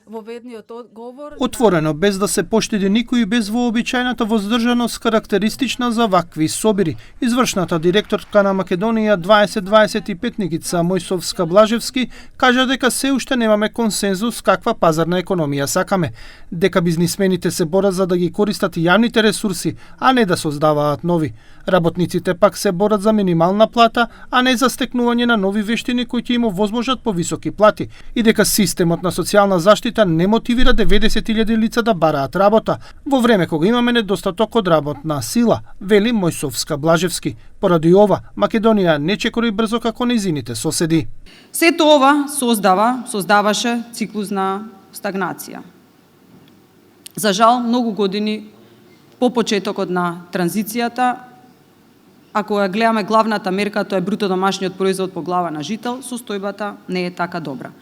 во ведниот одговор. Отворено, без да се поштеди никој и без вообичајната воздржаност карактеристична за вакви собири. Извршната директорка на Македонија 2025 Никица Мојсовска-Блажевски кажа дека се уште немаме консензус каква пазарна економија сакаме, дека бизнисмените се борат за да ги користат јавните ресурси, а не да создаваат нови. Работниците пак се борат за минимална плата, а не за стекнување на нови вештини кои ќе им овозможат повисоки плати, и дека системот на социјална заштита не мотивира 90.000 лица да бараат работа, во време кога имаме недостаток од работна сила, вели Мојсовска-Блажевски. Поради ова, Македонија не чекори брзо како нејзините соседи. Сето ова создаваше циклус на стагнација. За жал, многу години по почетокот на транзицијата, ако ја гледаме главната мерка, тоа е бруто домашниот производ по глава на жител, состојбата не е така добра.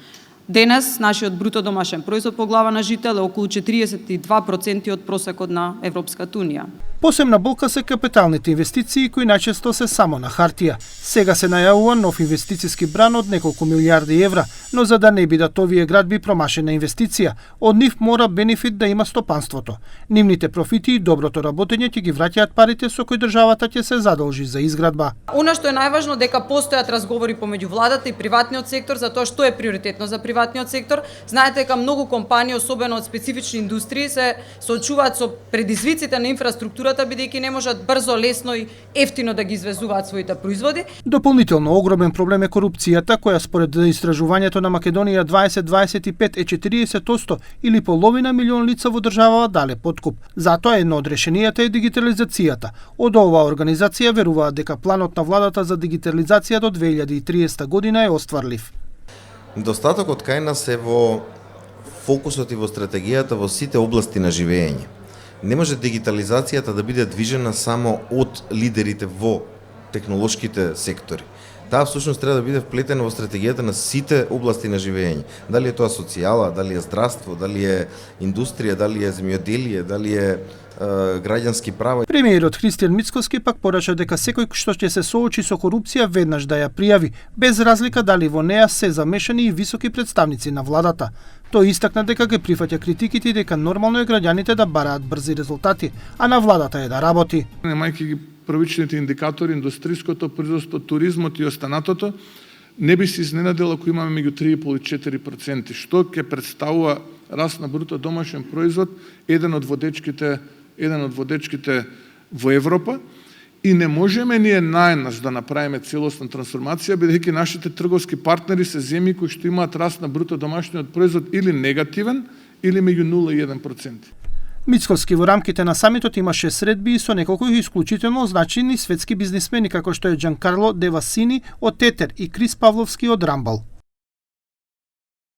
Денес, нашиот бруто домашен производ по глава на жител е околу 42% од просекот на Европската Унија. Посебна болка се капиталните инвестиции кои најчесто се само на хартија. Сега се најавува нов инвестициски бран од неколку милијарди евра, но за да не бидат овие градби промашена инвестиција, од нив мора бенефит да има стопанството. Нивните профити и доброто работење ќе ги враќаат парите со кои државата ќе се задолжи за изградба. Она што е најважно дека постојат разговори помеѓу владата и приватниот сектор за тоа што е приоритетно за приватниот сектор. Знаете дека многу компании, особено од специфични индустрии, се соочуваат со предизвиците на инфраструктурата, бидејќи не можат брзо, лесно и ефтино да ги извезуваат своите производи. Дополнително огромен проблем е корупцијата, која според истражувањето на Македонија 2025 е 40% или половина милион лица во државава дале подкуп. Затоа едно од решенијата е дигитализацијата. Од оваа организација веруваат дека планот на владата за дигитализација до 2030 година е остварлив. Недостатокот кај нас е во фокусот и во стратегијата во сите области на живење. Не може дигитализацијата да биде движена само од лидерите во технолошките сектори. Таа всушност треба да биде вплетена во стратегијата на сите области на живење. Дали е тоа социјала, дали е здравство, дали е индустрија, дали е земјоделие, дали е граѓански права. Премиерот Христијан Мицкоски пак порача дека секој што ќе се соочи со корупција веднаш да ја пријави, без разлика дали во неа се замешани и високи представници на владата. Тој истакна дека ги прифаќа критиките и дека нормално е граѓаните да бараат брзи резултати, а на владата е да работи. Немајќи ги првичните индикатори, индустриското производство, туризмот и останатото, не би се изненадил ако имаме меѓу 3,5 и 4%, што ќе представува раст на бруто домашен производ, еден од водечките во Европа, и не можеме ние наеднаш да направиме целосна трансформација, бидејќи нашите трговски партнери се земји кои што имаат раст на бруто домашниот производ или негативен, или меѓу 0 и 1%. Мицкоски во рамките на самитот имаше средби со неколку исклучително значени светски бизнисмени како што е Џанкарло Девасини од Тетер и Крис Павловски од Рамбал.